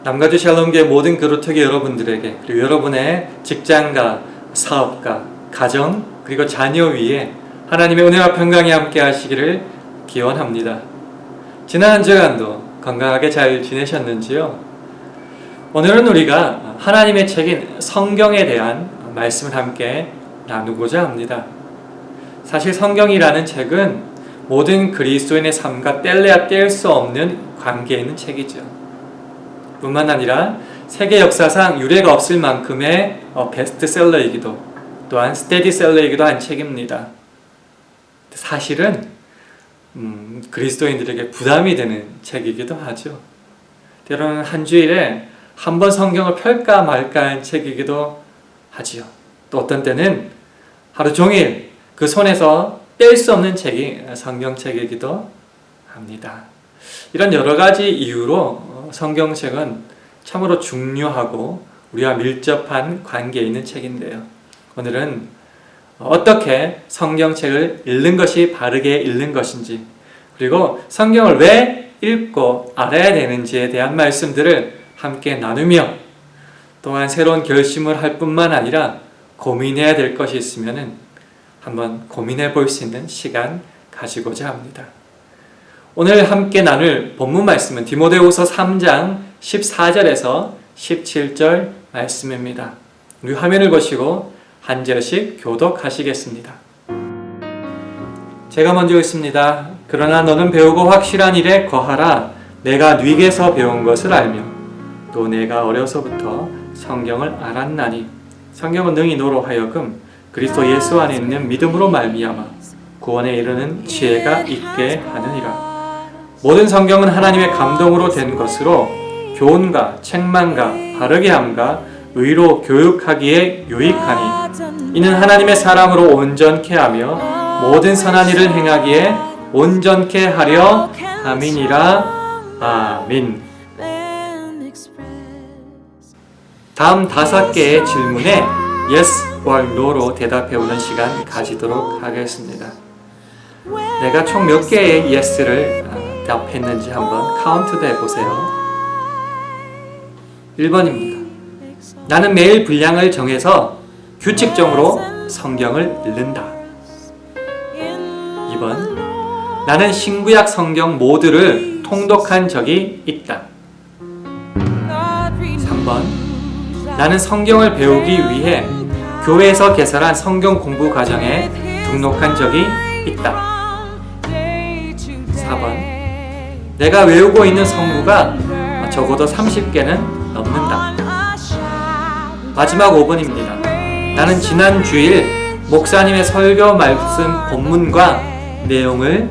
남가주 샬롬교회 모든 그루터기 여러분들에게, 그리고 여러분의 직장과 사업과 가정 그리고 자녀 위에 하나님의 은혜와 평강이 함께 하시기를 기원합니다. 지난 한 주간도 건강하게 잘 지내셨는지요? 오늘은 우리가 하나님의 책인 성경에 대한 말씀을 함께 나누고자 합니다. 사실 성경이라는 책은 모든 그리스도인의 삶과 뗄래야 뗄 수 없는 관계에 있는 책이죠. 뿐만 아니라 세계 역사상 유례가 없을 만큼의 베스트셀러이기도 또한 스테디셀러이기도 한 책입니다. 사실은 그리스도인들에게 부담이 되는 책이기도 하죠. 때로는 한 주일에 한 번 성경을 펼까 말까 한 책이기도 하지요. 또 어떤 때는 하루 종일 그 손에서 뗄 수 없는 책이 성경책이기도 합니다. 이런 여러 가지 이유로 성경책은 참으로 중요하고 우리와 밀접한 관계에 있는 책인데요. 오늘은 어떻게 성경책을 읽는 것이 바르게 읽는 것인지, 그리고 성경을 왜 읽고 알아야 되는지에 대한 말씀들을 함께 나누며, 또한 새로운 결심을 할 뿐만 아니라 고민해야 될 것이 있으면 한번 고민해 볼 수 있는 시간 가지고자 합니다. 오늘 함께 나눌 본문 말씀은 디모데후서 3장 14절에서 17절 말씀입니다. 우리 화면을 보시고 한 절씩 교독하시겠습니다. 제가 먼저 읽습니다. 그러나 너는 배우고 확실한 일에 거하라. 내가 네게서 배운 것을 알며 또 내가 어려서부터 성경을 알았나니 성경은 능히 너로 하여금 그리스도 예수 안에 있는 믿음으로 말미암아 구원에 이르는 지혜가 있게 하느니라. 모든 성경은 하나님의 감동으로 된 것으로 교훈과 책망과 바르게 함과 의로 교육하기에 유익하니 이는 하나님의 사람으로 온전케 하며 모든 선한 일을 행하기에 온전케 하려 함이니라. 아멘. 다음 5개의 질문에 yes or no로 대답해보는 시간 가지도록 하겠습니다. 내가 총 몇 개의 yes를 답했는지 한번 카운트도 해보세요. 1번입니다. 나는 매일 분량을 정해서 규칙적으로 성경을 읽는다. 2번. 나는 신구약 성경 모두를 통독한 적이 있다. 3번. 나는 성경을 배우기 위해 교회에서 개설한 성경 공부 과정에 등록한 적이 있다. 4번. 내가 외우고 있는 성구가 적어도 30개는 넘는다. 마지막 5번입니다. 나는 지난 주일 목사님의 설교 말씀 본문과 내용을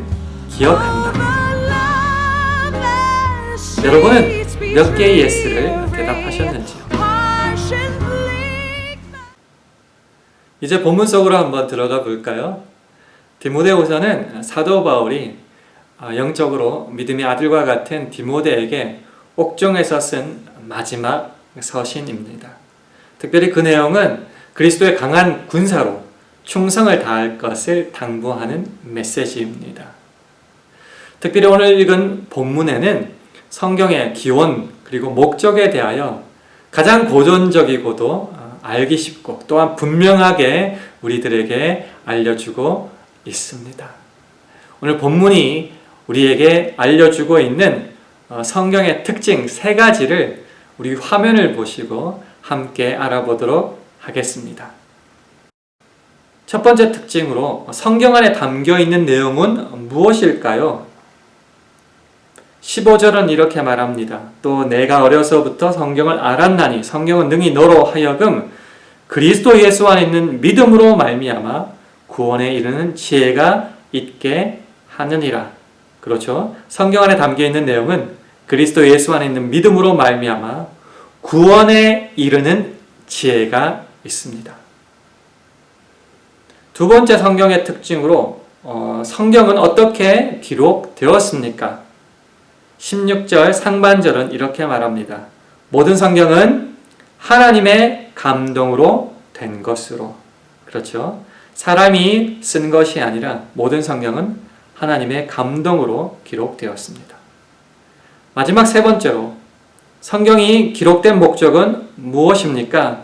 기억한다. 여러분은 몇 개의 예스를 대답하셨는지요? 이제 본문 속으로 한번 들어가 볼까요? 디모데후서는 사도 바울이 영적으로 믿음의 아들과 같은 디모데에게 옥중에서 쓴 마지막 서신입니다. 특별히 그 내용은 그리스도의 강한 군사로 충성을 다할 것을 당부하는 메시지입니다. 특별히 오늘 읽은 본문에는 성경의 기원 그리고 목적에 대하여 가장 고전적이고도 알기 쉽고 또한 분명하게 우리들에게 알려주고 있습니다. 오늘 본문이 우리에게 알려주고 있는 성경의 특징 3가지를 우리 화면을 보시고 함께 알아보도록 하겠습니다. 첫 번째 특징으로 성경 안에 담겨 있는 내용은 무엇일까요? 15절은 이렇게 말합니다. 또 내가 어려서부터 성경을 알았나니 성경은 능히 너로 하여금 그리스도 예수 안에 있는 믿음으로 말미암아 구원에 이르는 지혜가 있게 하느니라. 그렇죠? 성경 안에 담겨 있는 내용은 그리스도 예수 안에 있는 믿음으로 말미암아 구원에 이르는 지혜가 있습니다. 두 번째 성경의 특징으로 성경은 어떻게 기록되었습니까? 16절 상반절은 이렇게 말합니다. 모든 성경은 하나님의 감동으로 된 것으로. 그렇죠? 사람이 쓴 것이 아니라 모든 성경은 하나님의 감동으로 기록되었습니다. 마지막 3번째로 성경이 기록된 목적은 무엇입니까?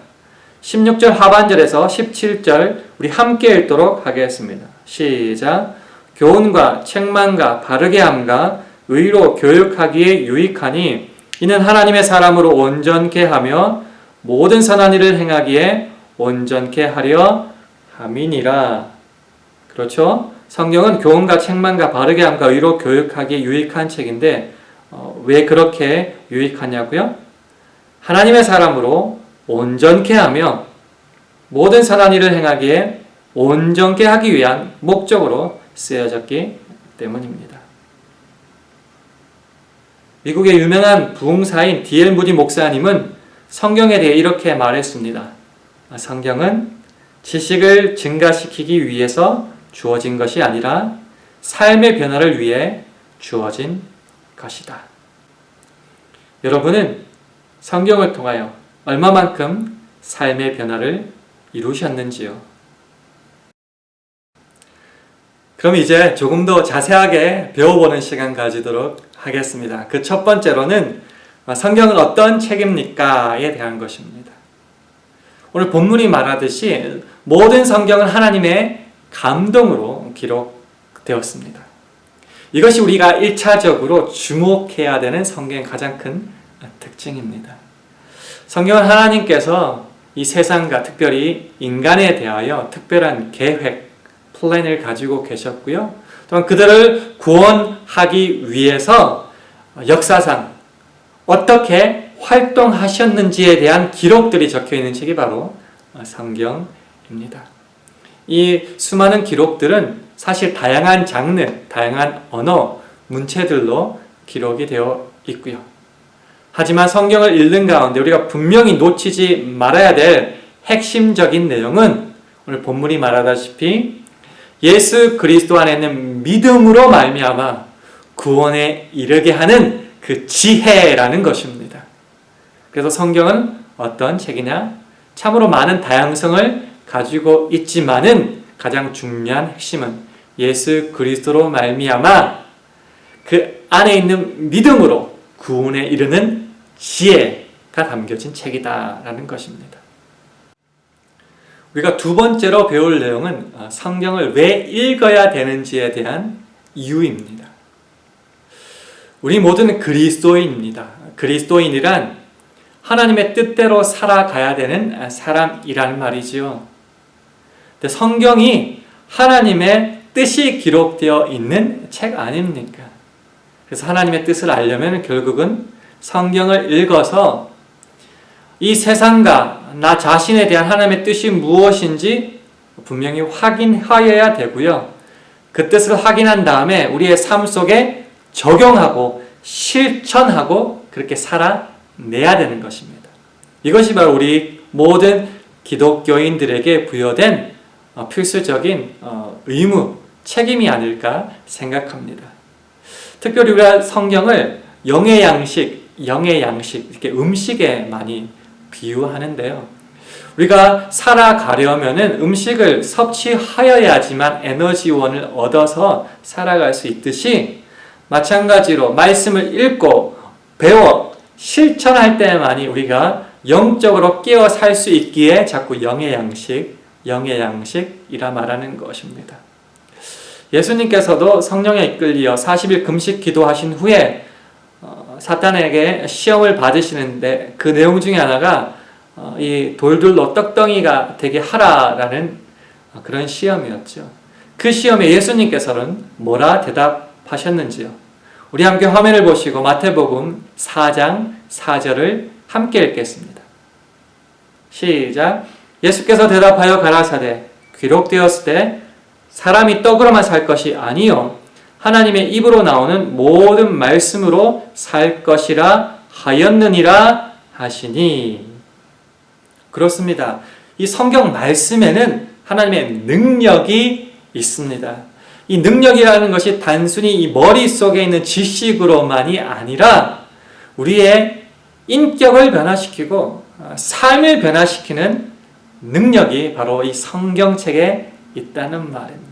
16절 하반절에서 17절 우리 함께 읽도록 하겠습니다. 시작. 교훈과 책망과 바르게 함과 의로 교육하기에 유익하니 이는 하나님의 사람으로 온전케 하며 모든 선한 일을 행하기에 온전케 하려 함이니라. 그렇죠? 성경은 교훈과 책망과 바르게 함과 의로 교육하기에 유익한 책인데 왜 그렇게 유익하냐고요? 하나님의 사람으로 온전케 하며 모든 선한 일을 행하기에 온전케 하기 위한 목적으로 쓰여졌기 때문입니다. 미국의 유명한 부흥사인 D.L. 무디 목사님은 성경에 대해 이렇게 말했습니다. 성경은 지식을 증가시키기 위해서 주어진 것이 아니라 삶의 변화를 위해 주어진 것이다. 여러분은 성경을 통하여 얼마만큼 삶의 변화를 이루셨는지요? 그럼 이제 조금 더 자세하게 배워보는 시간 가지도록 하겠습니다. 그 첫 번째로는 성경은 어떤 책입니까?에 대한 것입니다. 오늘 본문이 말하듯이 모든 성경은 하나님의 감동으로 기록되었습니다. 이것이 우리가 1차적으로 주목해야 되는 성경의 가장 큰 특징입니다. 성경은 하나님께서 이 세상과 특별히 인간에 대하여 특별한 계획, 플랜을 가지고 계셨고요. 또한 그들을 구원하기 위해서 역사상 어떻게 활동하셨는지에 대한 기록들이 적혀 있는 책이 바로 성경입니다. 이 수많은 기록들은 사실 다양한 장르, 다양한 언어, 문체들로 기록이 되어 있고요. 하지만 성경을 읽는 가운데 우리가 분명히 놓치지 말아야 될 핵심적인 내용은 오늘 본문이 말하다시피 예수 그리스도 안에 있는 믿음으로 말미암아 구원에 이르게 하는 그 지혜라는 것입니다. 그래서 성경은 어떤 책이냐? 참으로 많은 다양성을 가지고 있지만은 가장 중요한 핵심은 예수 그리스도로 말미암아 그 안에 있는 믿음으로 구원에 이르는 지혜가 담겨진 책이다라는 것입니다. 우리가 두 번째로 배울 내용은 성경을 왜 읽어야 되는지에 대한 이유입니다. 우리 모두는 그리스도인입니다. 그리스도인이란 하나님의 뜻대로 살아가야 되는 사람이라는 말이지요. 근데 성경이 하나님의 뜻이 기록되어 있는 책 아닙니까? 그래서 하나님의 뜻을 알려면 결국은 성경을 읽어서 이 세상과 나 자신에 대한 하나님의 뜻이 무엇인지 분명히 확인하여야 되고요. 그 뜻을 확인한 다음에 우리의 삶 속에 적용하고 실천하고 그렇게 살아내야 되는 것입니다. 이것이 바로 우리 모든 기독교인들에게 부여된 필수적인 의무, 책임이 아닐까 생각합니다. 특별히 우리가 성경을 영의 양식 이렇게 음식에 많이 비유하는데요. 우리가 살아가려면은 음식을 섭취하여야지만 에너지원을 얻어서 살아갈 수 있듯이 마찬가지로 말씀을 읽고 배워 실천할 때만이 우리가 영적으로 깨어 살 수 있기에 자꾸 영의 양식이라 말하는 것입니다. 예수님께서도 성령에 이끌려 40일 금식 기도하신 후에 사탄에게 시험을 받으시는데 그 내용 중에 하나가 이 돌들로 떡덩이가 되게 하라라는 그런 시험이었죠. 그 시험에 예수님께서는 뭐라 대답하셨는지요? 우리 함께 화면을 보시고 마태복음 4장 4절을 함께 읽겠습니다. 시작. 예수께서 대답하여 가라사대 기록되었을 때 사람이 떡으로만 살 것이 아니요 하나님의 입으로 나오는 모든 말씀으로 살 것이라 하였느니라 하시니. 그렇습니다. 이 성경 말씀에는 하나님의 능력이 있습니다. 이 능력이라는 것이 단순히 이 머릿속에 있는 지식으로만이 아니라 우리의 인격을 변화시키고 삶을 변화시키는 능력이 바로 이 성경책에 있다는 말입니다.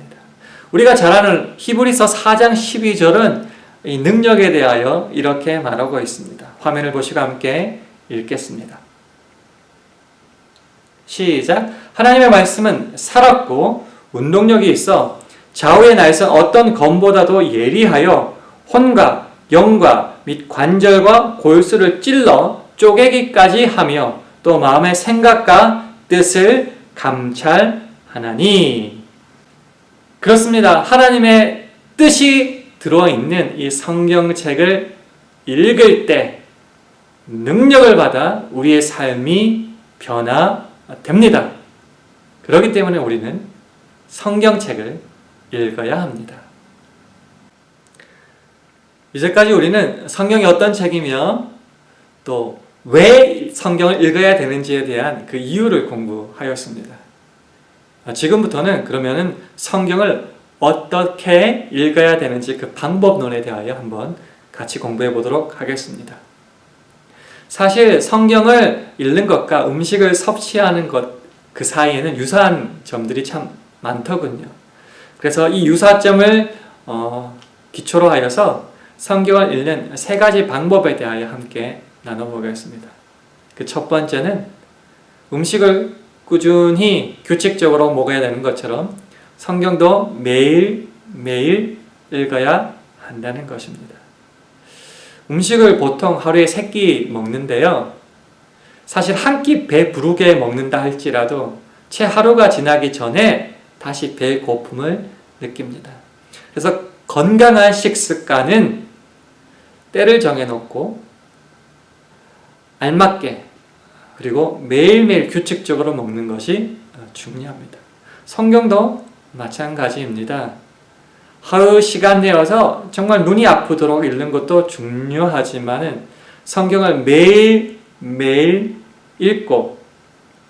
우리가 잘 아는 히브리서 4장 12절은 이 능력에 대하여 이렇게 말하고 있습니다. 화면을 보시고 함께 읽겠습니다. 시작. 하나님의 말씀은 살았고 운동력이 있어 좌우의 날선 어떤 검보다도 예리하여 혼과 영과 및 관절과 골수를 찔러 쪼개기까지 하며 또 마음의 생각과 뜻을 감찰하나니. 그렇습니다. 하나님의 뜻이 들어있는 이 성경책을 읽을 때 능력을 받아 우리의 삶이 변화됩니다. 그렇기 때문에 우리는 성경책을 읽어야 합니다. 이제까지 우리는 성경이 어떤 책이며 또 왜 성경을 읽어야 되는지에 대한 그 이유를 공부하였습니다. 지금부터는 그러면은 성경을 어떻게 읽어야 되는지 그 방법론에 대하여 한번 같이 공부해 보도록 하겠습니다. 사실 성경을 읽는 것과 음식을 섭취하는 것 그 사이에는 유사한 점들이 참 많더군요. 그래서 이 유사점을 기초로 하여서 성경을 읽는 3가지 방법에 대하여 함께 나눠보겠습니다. 그 첫 번째는 음식을 꾸준히 규칙적으로 먹어야 되는 것처럼 성경도 매일 읽어야 한다는 것입니다. 음식을 보통 하루에 3끼 먹는데요. 사실 한 끼 배 부르게 먹는다 할지라도 채 하루가 지나기 전에 다시 배 고픔을 느낍니다. 그래서 건강한 식습관은 때를 정해놓고 알맞게 그리고 매일매일 규칙적으로 먹는 것이 중요합니다. 성경도 마찬가지입니다. 하루 시간 내어서 정말 눈이 아프도록 읽는 것도 중요하지만 성경을 매일 읽고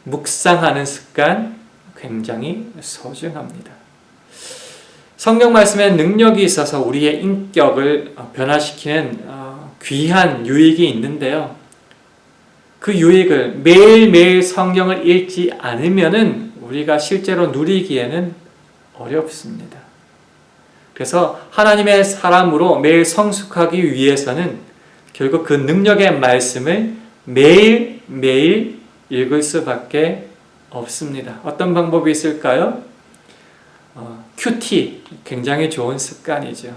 묵상하는 습관 굉장히 소중합니다. 성경 말씀에 능력이 있어서 우리의 인격을 변화시키는 귀한 유익이 있는데요. 그 유익을 매일매일 성경을 읽지 않으면은 우리가 실제로 누리기에는 어렵습니다. 그래서 하나님의 사람으로 매일 성숙하기 위해서는 결국 그 능력의 말씀을 매일 읽을 수밖에 없습니다. 어떤 방법이 있을까요? 큐티, 굉장히 좋은 습관이죠.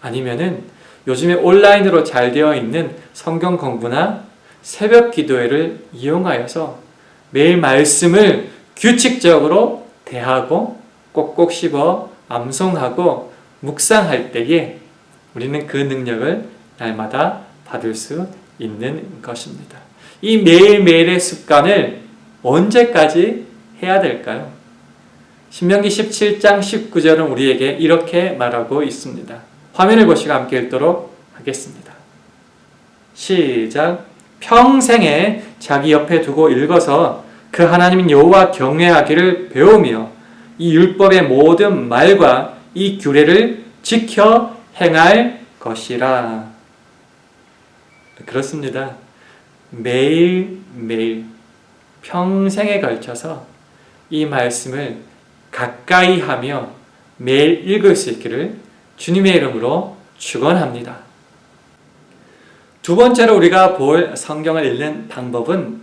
아니면은 요즘에 온라인으로 잘 되어 있는 성경 공부나 새벽 기도회를 이용하여서 매일 말씀을 규칙적으로 대하고 꼭꼭 씹어 암송하고 묵상할 때에 우리는 그 능력을 날마다 받을 수 있는 것입니다. 이 매일매일의 습관을 언제까지 해야 될까요? 신명기 17장 19절은 우리에게 이렇게 말하고 있습니다. 화면을 보시고 함께 읽도록 하겠습니다. 시작. 평생에 자기 옆에 두고 읽어서 그 하나님인 여호와 경외하기를 배우며 이 율법의 모든 말과 이 규례를 지켜 행할 것이라. 그렇습니다. 매일 평생에 걸쳐서 이 말씀을 가까이 하며 매일 읽을 수 있기를 주님의 이름으로 축원합니다. 두 번째로 우리가 볼 성경을 읽는 방법은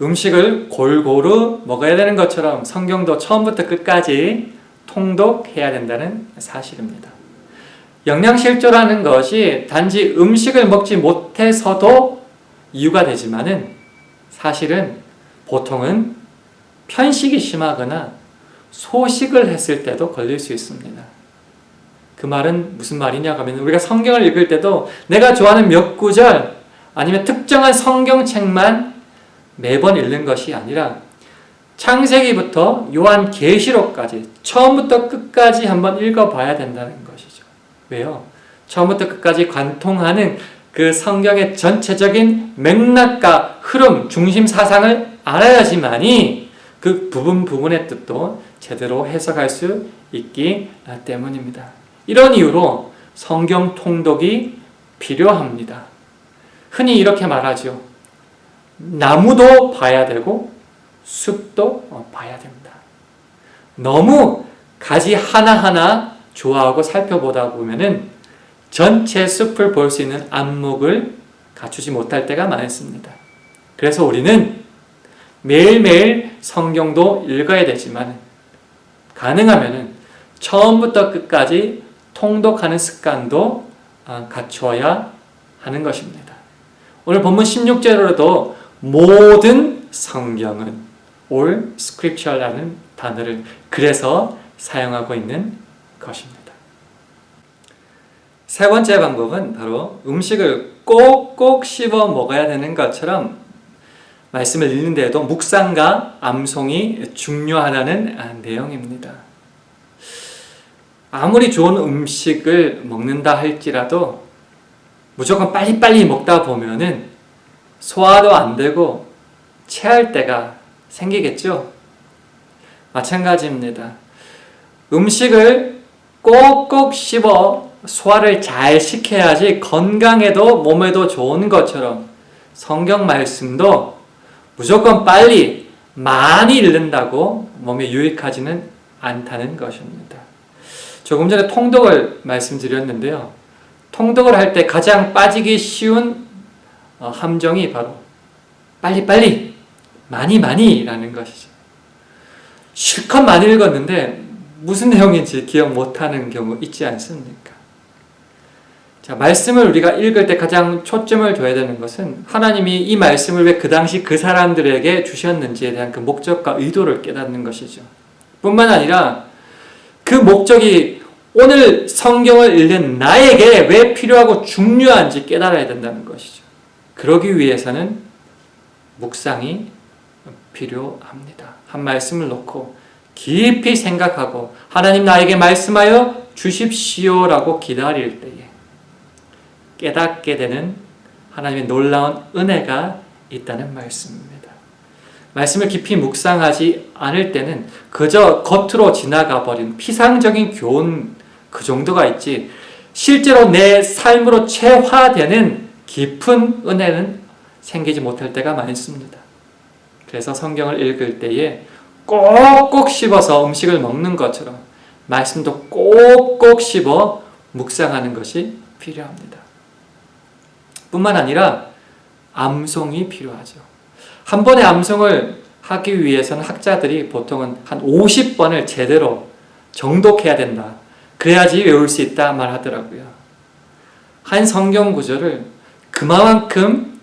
음식을 골고루 먹어야 되는 것처럼 성경도 처음부터 끝까지 통독해야 된다는 사실입니다. 영양실조라는 것이 단지 음식을 먹지 못해서도 이유가 되지만은 사실은 보통은 편식이 심하거나 소식을 했을 때도 걸릴 수 있습니다. 그 말은 무슨 말이냐 하면 우리가 성경을 읽을 때도 내가 좋아하는 몇 구절 아니면 특정한 성경책만 매번 읽는 것이 아니라 창세기부터 요한계시록까지 처음부터 끝까지 한번 읽어봐야 된다는 것이죠. 왜요? 처음부터 끝까지 관통하는 그 성경의 전체적인 맥락과 흐름, 중심 사상을 알아야지만이 그 부분의 뜻도 제대로 해석할 수 있기 때문입니다. 이런 이유로 성경 통독이 필요합니다. 흔히 이렇게 말하죠. 나무도 봐야 되고 숲도 봐야 된다. 너무 가지 하나하나 좋아하고 살펴보다 보면은 전체 숲을 볼 수 있는 안목을 갖추지 못할 때가 많습니다. 그래서 우리는 매일매일 성경도 읽어야 되지만 가능하면 처음부터 끝까지 통독하는 습관도 갖추어야 하는 것입니다. 오늘 본문 16절로도 모든 성경은 all scripture라는 단어를 그래서 사용하고 있는 것입니다. 세 번째 방법은 바로 음식을 꼭꼭 씹어 먹어야 되는 것처럼 말씀을 읽는 데에도 묵상과 암송이 중요하다는 내용입니다. 아무리 좋은 음식을 먹는다 할지라도 무조건 빨리빨리 먹다 보면은 소화도 안 되고 체할 때가 생기겠죠? 마찬가지입니다. 음식을 꼭꼭 씹어 소화를 잘 시켜야지 건강에도 몸에도 좋은 것처럼 성경 말씀도 무조건 빨리 많이 읽는다고 몸에 유익하지는 않다는 것입니다. 조금 전에 통독을 말씀드렸는데요. 통독을 할 때 가장 빠지기 쉬운 함정이 바로 빨리빨리 많이라는 것이죠. 실컷 많이 읽었는데 무슨 내용인지 기억 못하는 경우 있지 않습니까? 자, 말씀을 우리가 읽을 때 가장 초점을 둬야 되는 것은 하나님이 이 말씀을 왜 그 당시 그 사람들에게 주셨는지에 대한 그 목적과 의도를 깨닫는 것이죠. 뿐만 아니라 그 목적이 오늘 성경을 읽는 나에게 왜 필요하고 중요한지 깨달아야 된다는 것이죠. 그러기 위해서는 묵상이 필요합니다. 한 말씀을 놓고 깊이 생각하고 하나님 나에게 말씀하여 주십시오라고 기다릴 때에 깨닫게 되는 하나님의 놀라운 은혜가 있다는 말씀입니다. 말씀을 깊이 묵상하지 않을 때는 그저 겉으로 지나가 버린 피상적인 교훈 그 정도가 있지 실제로 내 삶으로 체화되는 깊은 은혜는 생기지 못할 때가 많습니다. 그래서 성경을 읽을 때에 꼭꼭 씹어서 음식을 먹는 것처럼 말씀도 꼭꼭 씹어 묵상하는 것이 필요합니다. 뿐만 아니라 암송이 필요하죠. 한 번의 암송을 하기 위해서는 학자들이 보통은 한 50번을 제대로 정독해야 된다. 그래야지 외울 수 있다 말하더라고요. 한 성경 구절을 그만큼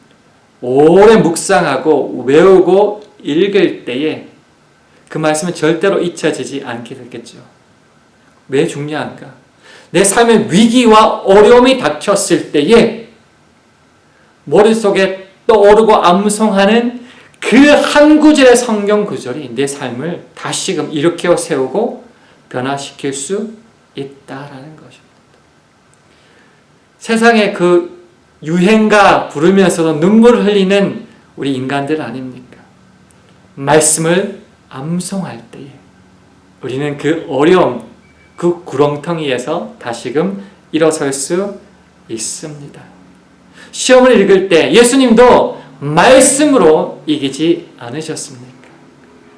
오래 묵상하고 외우고 읽을 때에 그 말씀은 절대로 잊혀지지 않게 되겠죠. 왜 중요한가? 내 삶의 위기와 어려움이 닥쳤을 때에 머릿속에 떠오르고 암송하는 그 한 구절의 성경 구절이 내 삶을 다시금 일으켜 세우고 변화시킬 수 있다라는 것입니다. 세상의 그 유행가 부르면서도 눈물을 흘리는 우리 인간들 아닙니까? 말씀을 암송할 때에 우리는 그 어려움, 그 구렁텅이에서 다시금 일어설 수 있습니다. 시험을 읽을 때 예수님도 말씀으로 이기지 않으셨습니까?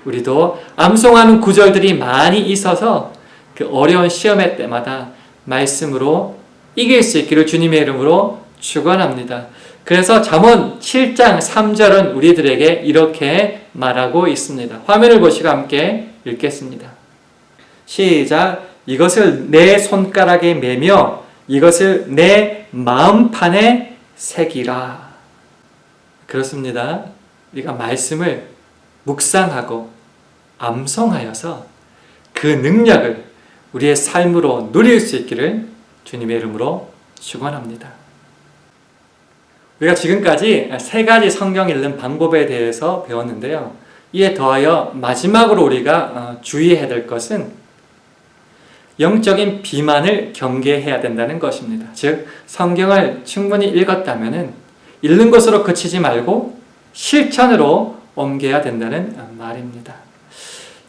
우리도 암송하는 구절들이 많이 있어서 그 어려운 시험의 때마다 말씀으로 이길 수 있기를 주님의 이름으로 축원합니다. 그래서 잠언 7장 3절은 우리들에게 이렇게 말하고 있습니다. 화면을 보시고 함께 읽겠습니다. 시작. 이것을 내 손가락에 매며 이것을 내 마음판에 새기라. 그렇습니다. 우리가 말씀을 묵상하고 암송하여서 그 능력을 우리의 삶으로 누릴 수 있기를 주님의 이름으로 축원합니다. 우리가 지금까지 세 가지 성경 읽는 방법에 대해서 배웠는데요. 이에 더하여 마지막으로 우리가 주의해야 될 것은 영적인 비만을 경계해야 된다는 것입니다. 즉 성경을 충분히 읽었다면 읽는 것으로 그치지 말고 실천으로 옮겨야 된다는 말입니다.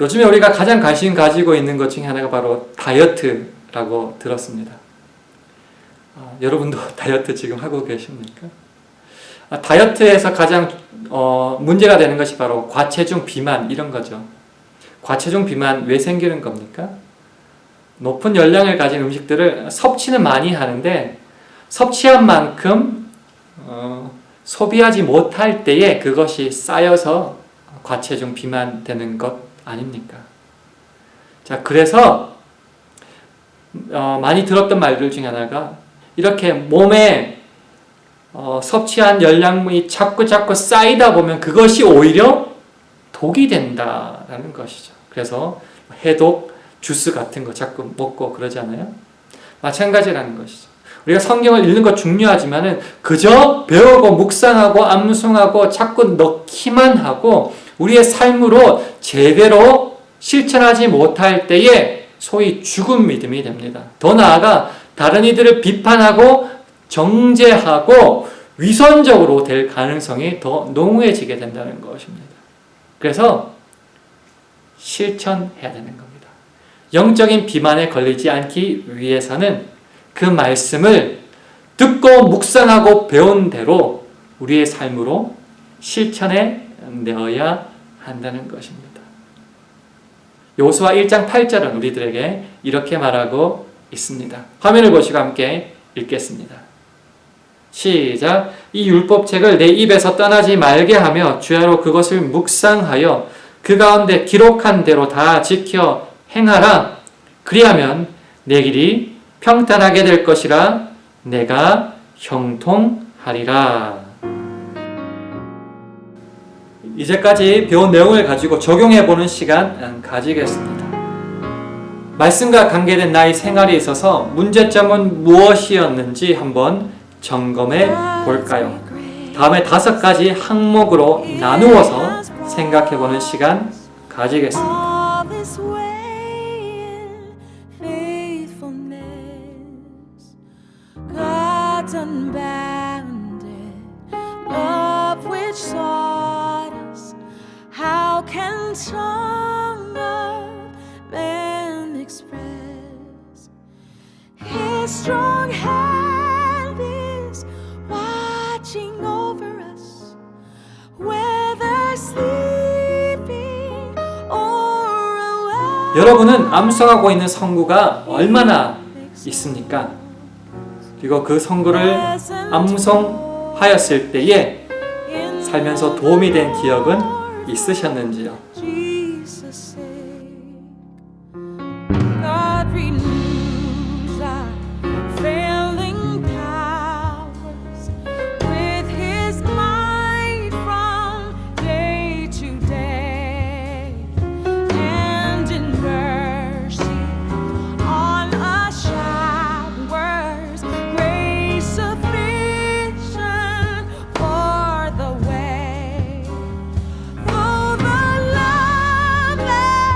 요즘에 우리가 가장 관심 가지고 있는 것 중에 하나가 바로 다이어트라고 들었습니다. 여러분도 다이어트 지금 하고 계십니까? 다이어트에서 가장 문제가 되는 것이 바로 과체중 비만 이런 거죠. 과체중 비만 왜 생기는 겁니까? 높은 열량을 가진 음식들을 섭취는 많이 하는데 섭취한 만큼 소비하지 못할 때에 그것이 쌓여서 과체중 비만되는 것 아닙니까? 자, 그래서 많이 들었던 말들 중에 하나가 이렇게 몸에 섭취한 열량이 자꾸 쌓이다 보면 그것이 오히려 독이 된다라는 것이죠. 그래서 해독 주스 같은 거 자꾸 먹고 그러잖아요. 마찬가지라는 것이죠. 우리가 성경을 읽는 것 중요하지만은 그저 배우고 묵상하고 암송하고 자꾸 넣기만 하고 우리의 삶으로 제대로 실천하지 못할 때에 소위 죽은 믿음이 됩니다. 더 나아가 다른 이들을 비판하고 정죄하고 위선적으로 될 가능성이 더 농후해지게 된다는 것입니다. 그래서 실천해야 되는 겁니다. 영적인 비만에 걸리지 않기 위해서는 그 말씀을 듣고 묵상하고 배운 대로 우리의 삶으로 실천해 내어야 한다는 것입니다. 여호수아 1장 8절은 우리들에게 이렇게 말하고 있습니다. 화면을 보시고 함께 읽겠습니다. 시작. 이 율법책을 내 입에서 떠나지 말게 하며 주야로 그것을 묵상하여 그 가운데 기록한 대로 다 지켜 행하라. 그리하면 내 길이 평탄하게 될 것이라 내가 형통하리라. 이제까지 배운 내용을 가지고 적용해보는 시간 가지겠습니다. 말씀과 관계된 나의 생활에 있어서 문제점은 무엇이었는지 한번 점검해 볼까요? 다음에 5가지 항목으로 나누어서 생각해보는 시간 가지겠습니다. Strong hand is watching over us, whether sleeping or awake. 여러분은 암송하고 있는 성구가 얼마나 있습니까? 그리고 그 성구를 암송하였을 때에 살면서 도움이 된 기억은 있으셨는지요?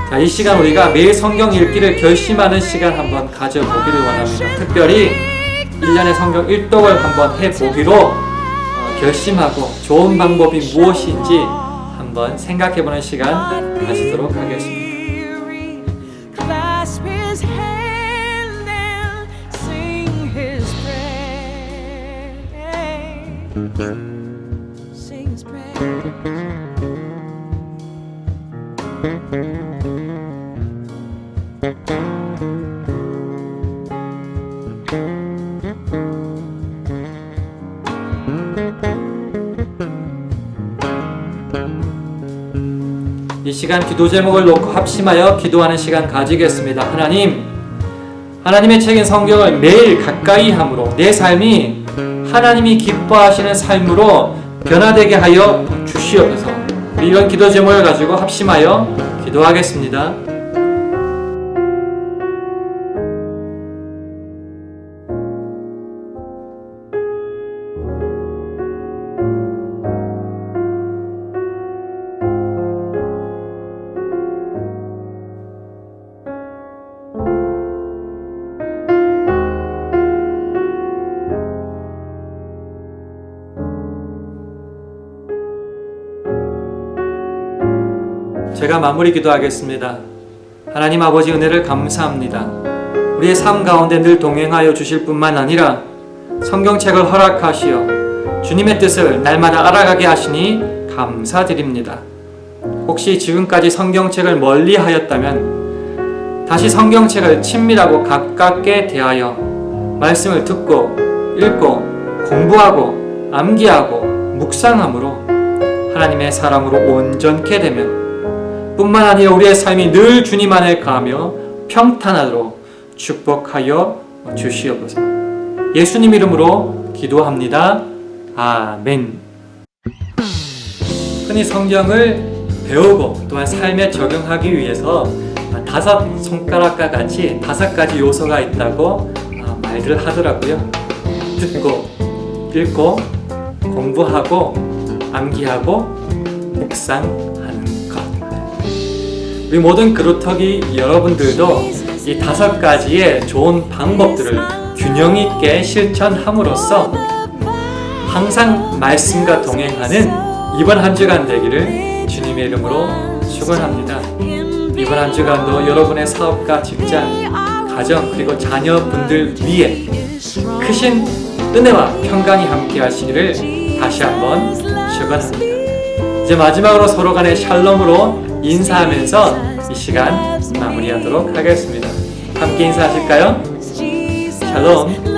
자, 이 시간 우리가 매일 성경 읽기를 결심하는 시간 한번 가져보기를 원합니다. 특별히 1년의 성경 일독을 한번 해보기로 결심하고 좋은 방법이 무엇인지 한번 생각해보는 시간 가지도록 하겠습니다. 이 시간 기도 제목을 놓고 합심하여 기도하는 시간 가지겠습니다. 하나님의 책인 성경을 매일 가까이 함으로 내 삶이 하나님이 기뻐하시는 삶으로 변화되게 하여 주시옵소서. 이런 기도 제목을 가지고 합심하여 기도하겠습니다. 제가 마무리 기도하겠습니다. 하나님 아버지 은혜를 감사합니다. 우리의 삶 가운데 늘 동행하여 주실 뿐만 아니라 성경책을 허락하시어 주님의 뜻을 날마다 알아가게 하시니 감사드립니다. 혹시 지금까지 성경책을 멀리 하였다면 다시 성경책을 친밀하고 가깝게 대하여 말씀을 듣고 읽고 공부하고 암기하고 묵상함으로 하나님의 사람으로 온전케 되며 뿐만 아니라 우리의 삶이 늘 주님 안에 가며 평탄하도록 축복하여 주시옵소서. 예수님 이름으로 기도합니다. 아멘. 흔히 성경을 배우고 또한 삶에 적용하기 위해서 5 손가락과 같이 5가지 요소가 있다고 말들을 하더라고요. 듣고, 읽고, 공부하고, 암기하고, 묵상하는 것. 우리 모든 그루터기 여러분들도 이 5가지의 좋은 방법들을 균형 있게 실천함으로써 항상 말씀과 동행하는 이번 한 주간 되기를 주님의 이름으로 축원합니다. 이번 한 주간도 여러분의 사업과 직장, 가정 그리고 자녀분들 위에 크신 은혜와 평강이 함께 하시기를 다시 한번 축원합니다. 이제 마지막으로 서로 간의 샬롬으로 인사하면서 이 시간 마무리하도록 하겠습니다. 함께 인사하실까요? 샬롬.